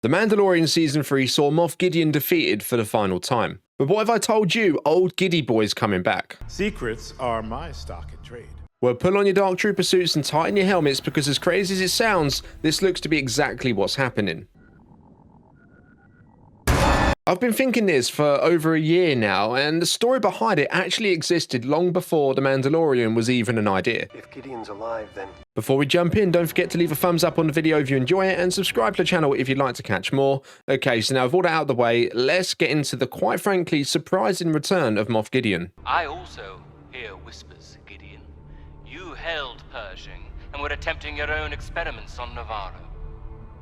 The Mandalorian Season 3 saw Moff Gideon defeated for the final time. But what have I told you? Old Giddy Boy's coming back. Secrets are my stock in trade. Well, pull on your Dark Trooper suits and tighten your helmets because as crazy as it sounds, this looks to be exactly what's happening. I've been thinking this for over a year now, and the story behind it actually existed long before The Mandalorian was even an idea. If Gideon's alive, then... Before we jump in, don't forget to leave a thumbs up on the video if you enjoy it, and subscribe to the channel if you'd like to catch more. Okay, so now with all that out of the way, let's get into the quite frankly surprising return of Moff Gideon. I also hear whispers, Gideon. You held Pershing and were attempting your own experiments on Navarro.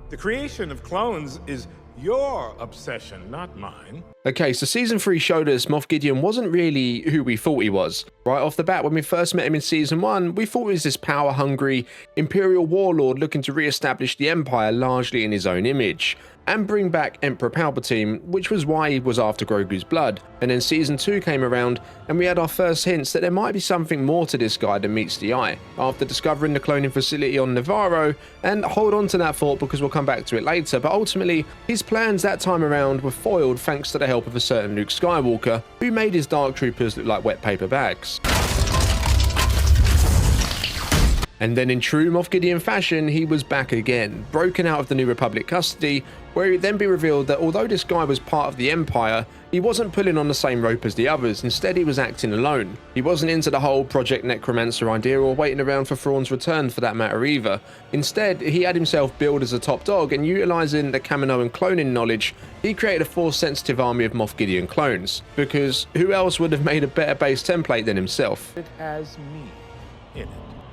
The creation of clones is your obsession, not mine. Okay, so Season 3 showed us Moff Gideon wasn't really who we thought he was. Right off the bat, when we first met him in Season 1, we thought he was this power-hungry Imperial warlord looking to re-establish the Empire largely in his own image, and bring back Emperor Palpatine, which was why he was after Grogu's blood. And then Season 2 came around, and we had our first hints that there might be something more to this guy than meets the eye, after discovering the cloning facility on Navarro, and hold on to that thought because we'll come back to it later, but ultimately, his plans that time around were foiled thanks to the help of a certain Luke Skywalker, who made his Dark Troopers look like wet paper bags. And then in true Moff Gideon fashion, he was back again, broken out of the New Republic custody, where it would then be revealed that although this guy was part of the Empire, he wasn't pulling on the same rope as the others, instead he was acting alone. He wasn't into the whole Project Necromancer idea or waiting around for Thrawn's return for that matter either. Instead, he had himself billed as a top dog, and utilising the Kaminoan cloning knowledge, he created a Force-sensitive army of Moff Gideon clones, because who else would have made a better base template than himself? It has me in it.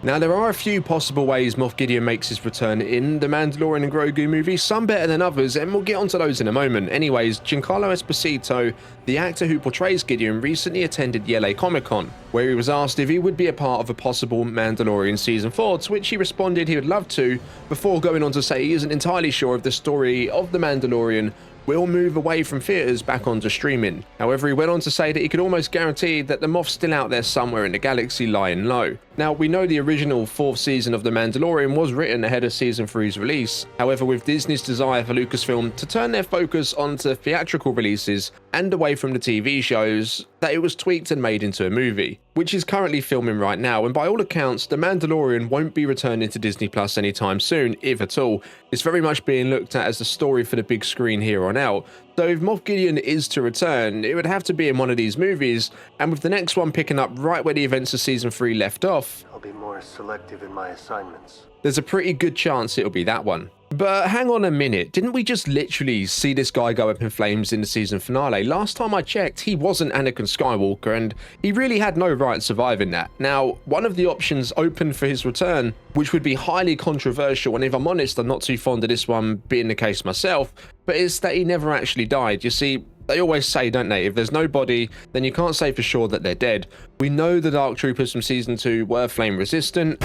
Now, there are a few possible ways Moff Gideon makes his return in the Mandalorian Grogu movie, some better than others, and we'll get onto those in a moment. Anyways, Giancarlo Esposito, the actor who portrays Gideon, recently attended LA Comic-Con, where he was asked if he would be a part of a possible Mandalorian Season 4, to which he responded he would love to, before going on to say he isn't entirely sure if the story of The Mandalorian will move away from theatres back onto streaming. However, he went on to say that he could almost guarantee that the Moff's still out there somewhere in the galaxy lying low. Now, we know the original 4th season of The Mandalorian was written ahead of Season 3's release. However, with Disney's desire for Lucasfilm to turn their focus onto theatrical releases and away from the TV shows, that it was tweaked and made into a movie, which is currently filming right now, and by all accounts, The Mandalorian won't be returning to Disney Plus anytime soon, if at all. It's very much being looked at as the story for the big screen here on out. So if Moff Gideon is to return, it would have to be in one of these movies, and with the next one picking up right where the events of Season 3 left off, I'll be more selective in my assignments. there's a pretty good chance it'll be that one. But hang on a minute, didn't we just literally see this guy go up in flames in the season finale? Last time I checked, he wasn't Anakin Skywalker, and he really had no right surviving that. Now, one of the options open for his return, which would be highly controversial, and if I'm honest, I'm not too fond of this one being the case myself, but it's that he never actually died. You see, they always say, don't they, if there's no body, then you can't say for sure that they're dead. We know the Dark Troopers from Season 2 were flame resistant,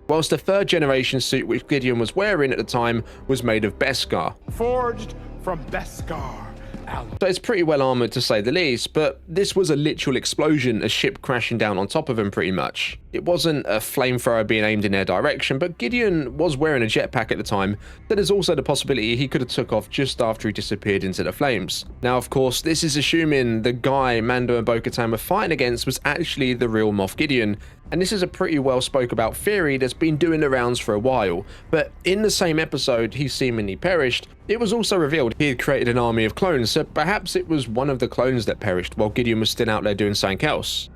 whilst the 3rd generation suit which Gideon was wearing at the time was made of Beskar. Forged from Beskar. So it's pretty well armoured to say the least, but this was a literal explosion, a ship crashing down on top of him pretty much. It wasn't a flamethrower being aimed in their direction, but Gideon was wearing a jetpack at the time, so there's also the possibility he could have took off just after he disappeared into the flames. Now, of course, this is assuming the guy Mando and Bo-Katan were fighting against was actually the real Moff Gideon, and this is a pretty well spoke about theory that's been doing the rounds for a while. But in the same episode he seemingly perished, it was also revealed he had created an army of clones, so perhaps it was one of the clones that perished while Gideon was still out there doing something else.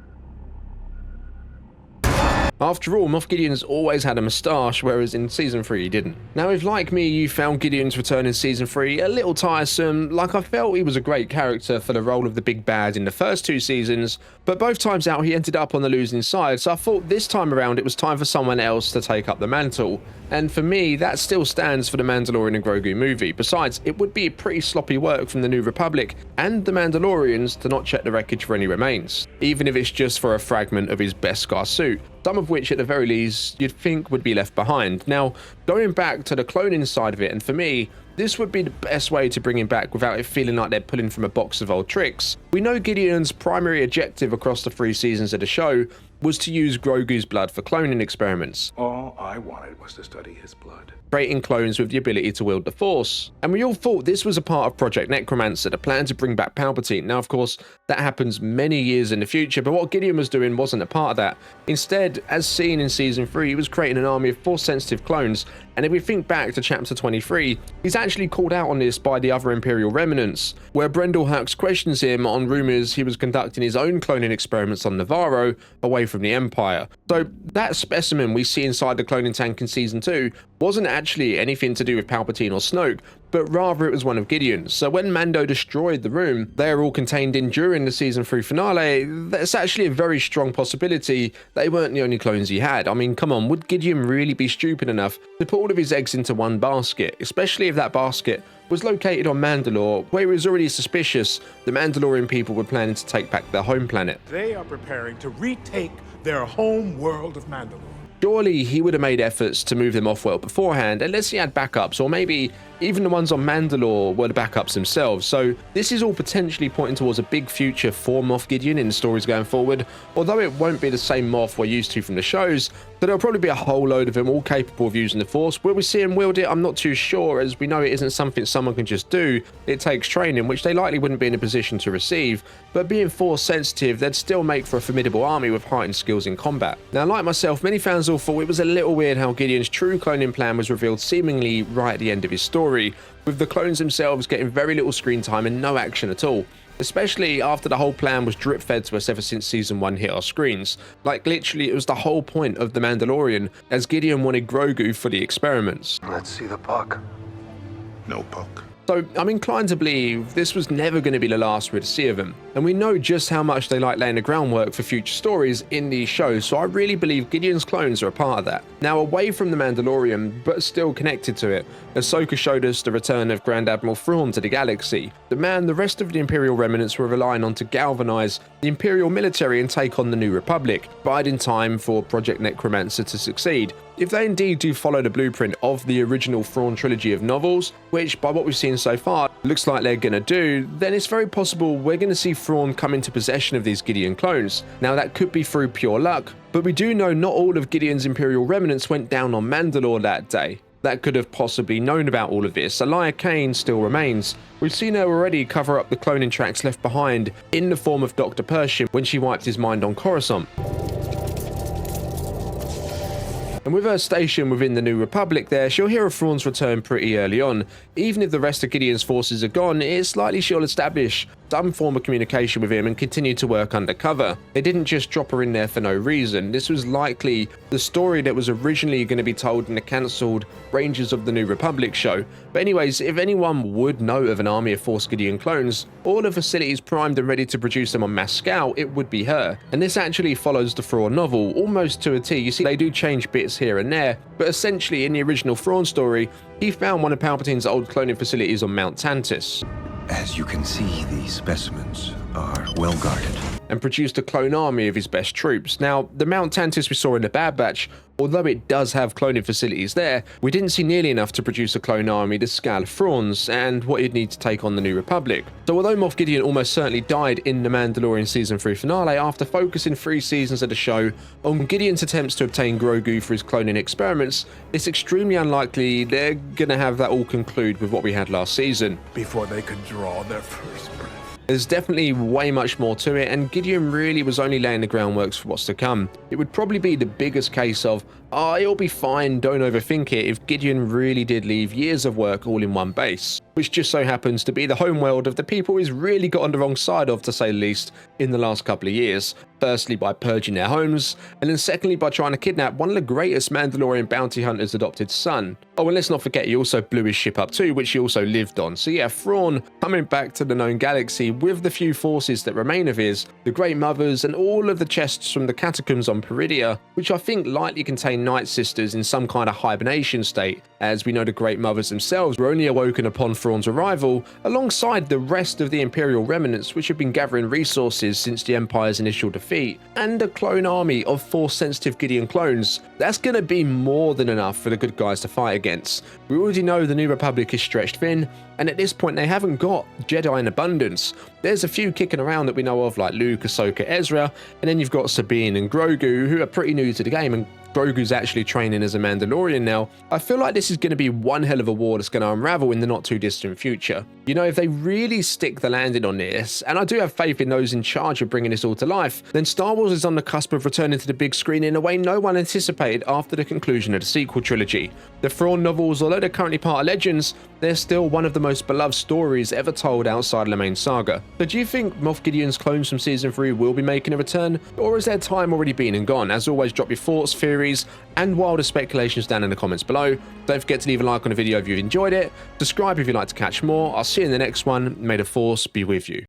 After all, Moff Gideon's always had a moustache, whereas in Season 3 he didn't. Now, if like me you found Gideon's return in Season 3 a little tiresome, like I felt he was a great character for the role of the big bad in the first 2 seasons, but both times out he ended up on the losing side, so I thought this time around it was time for someone else to take up the mantle. And for me, that still stands for the Mandalorian and Grogu movie. Besides, it would be pretty sloppy work from the New Republic and the Mandalorians to not check the wreckage for any remains, even if it's just for a fragment of his Beskar suit, some of which at the very least you'd think would be left behind. Now, going back to the cloning side of it, and for me, this would be the best way to bring him back without it feeling like they're pulling from a box of old tricks. We know Gideon's primary objective across the 3 seasons of the show was to use Grogu's blood for cloning experiments, All I wanted was to study his blood. creating clones with the ability to wield the Force. And we all thought this was a part of Project Necromancer, the plan to bring back Palpatine. Now, of course, that happens many years in the future, but what Gideon was doing wasn't a part of that. Instead, as seen in Season 3, he was creating an army of Force-sensitive clones, and if we think back to Chapter 23, he's actually called out on this by the other Imperial remnants, where Brendel Hux questions him on rumours he was conducting his own cloning experiments on Navarro away from the Empire. So that specimen we see inside the cloning tank in Season 2 wasn't actually anything to do with Palpatine or Snoke, but rather it was one of Gideon's. So when Mando destroyed the room they are all contained in during the Season 3 finale, that's actually a very strong possibility they weren't the only clones he had. I mean, come on, would Gideon really be stupid enough to put all of his eggs into one basket, especially if that basket was located on Mandalore, where he was already suspicious the Mandalorian people were planning to take back their home planet? They are preparing to retake their home world of Mandalore. Surely he would have made efforts to move them off-world beforehand, unless he had backups, or maybe even the ones on Mandalore were the backups themselves. So this is all potentially pointing towards a big future for Moff Gideon in the stories going forward, although it won't be the same Moff we're used to from the shows. So there'll probably be a whole load of them all capable of using the Force. Will we see him wield it? I'm not too sure, as we know it isn't something someone can just do. It takes training, which they likely wouldn't be in a position to receive, but being Force sensitive, they'd still make for a formidable army with heightened skills in combat. Now, like myself, many fans all thought it was a little weird how Gideon's true cloning plan was revealed seemingly right at the end of his story, with the clones themselves getting very little screen time and no action at all, especially after the whole plan was drip fed to us ever since Season 1 hit our screens. Like, literally, it was the whole point of The Mandalorian, as Gideon wanted Grogu for the experiments. Let's see the puck. No puck. So I'm inclined to believe this was never going to be the last we'd see of them, and we know just how much they like laying the groundwork for future stories in these shows, so I really believe Gideon's clones are a part of that. Now, away from The Mandalorian, but still connected to it, Ahsoka showed us the return of Grand Admiral Thrawn to the galaxy, the man the rest of the Imperial remnants were relying on to galvanize the Imperial military and take on the New Republic, biding time for Project Necromancer to succeed. If they indeed do follow the blueprint of the original Thrawn trilogy of novels, which by what we've seen so far looks like they're going to do, then it's very possible we're going to see Thrawn come into possession of these Gideon clones. Now, that could be through pure luck, but we do know not all of Gideon's Imperial remnants went down on Mandalore that day. That could have possibly known about all of this. Elia Kane still remains. We've seen her already cover up the cloning tracks left behind in the form of Dr. Pershing when she wiped his mind on Coruscant. And with her station within the New Republic there, she'll hear of Thrawn's return pretty early on. Even if the rest of Gideon's forces are gone, it's likely she'll establish some form of communication with him and continue to work undercover. They didn't just drop her in there for no reason. This was likely the story that was originally going to be told in the cancelled Rangers of the New Republic show. But anyways, if anyone would know of an army of Force Gideon clones, all the facilities primed and ready to produce them on mass scale, it would be her. And this actually follows the Thrawn novel, almost to a T. You see, they do change bits here and there, but essentially in the original Thrawn story, he found one of Palpatine's old cloning facilities on Mount Tantis. As you can see, these specimens are well guarded. And produced a clone army of his best troops. Now, the Mount Tantis we saw in the Bad Batch, although it does have cloning facilities there, we didn't see nearly enough to produce a clone army the scale of Thrawn's and what he'd need to take on the New Republic. So although Moff Gideon almost certainly died in the Mandalorian Season 3 finale after focusing 3 seasons of the show on Gideon's attempts to obtain Grogu for his cloning experiments, it's extremely unlikely they're gonna have that all conclude with what we had last season. Before they could draw their first breath. There's definitely way much more to it, and Gideon really was only laying the groundwork for what's to come. It would probably be the biggest case of, it'll be fine, don't overthink it, if Gideon really did leave years of work all in one base, which just so happens to be the homeworld of the people he's really got on the wrong side of, to say the least, in the last couple of years. Firstly by purging their homes, and then secondly by trying to kidnap one of the greatest Mandalorian bounty hunter's adopted son. Oh, and let's not forget he also blew his ship up too, which he also lived on. So yeah, Thrawn coming back to the known galaxy with the few forces that remain of his, the Great Mothers, and all of the chests from the catacombs on Peridia, which I think likely contain Night Sisters in some kind of hibernation state, as we know the Great Mothers themselves were only awoken upon Thrawn's arrival, alongside the rest of the Imperial remnants which have been gathering resources since the Empire's initial defeat, and a clone army of Force-sensitive Gideon clones. That's going to be more than enough for the good guys to fight against. We already know the New Republic is stretched thin, and at this point they haven't got Jedi in abundance. There's a few kicking around that we know of, like Luke, Ahsoka, Ezra, and then you've got Sabine and Grogu, who are pretty new to the game, and Grogu's actually training as a Mandalorian now. I feel like this is going to be one hell of a war that's going to unravel in the not too distant future. You know, if they really stick the landing on this, and I do have faith in those in charge of bringing this all to life, then Star Wars is on the cusp of returning to the big screen in a way no one anticipated after the conclusion of the sequel trilogy. The Thrawn novels, although they're currently part of Legends, they're still one of the most beloved stories ever told outside of the main saga. So do you think Moff Gideon's clones from Season 3 will be making a return, or is their time already been and gone? As always, drop your thoughts, theories, and wilder speculations down in the comments below. Don't forget to leave a like on the video if you've enjoyed it, subscribe if you'd like to catch more. I'll see you in the next one. May the Force be with you.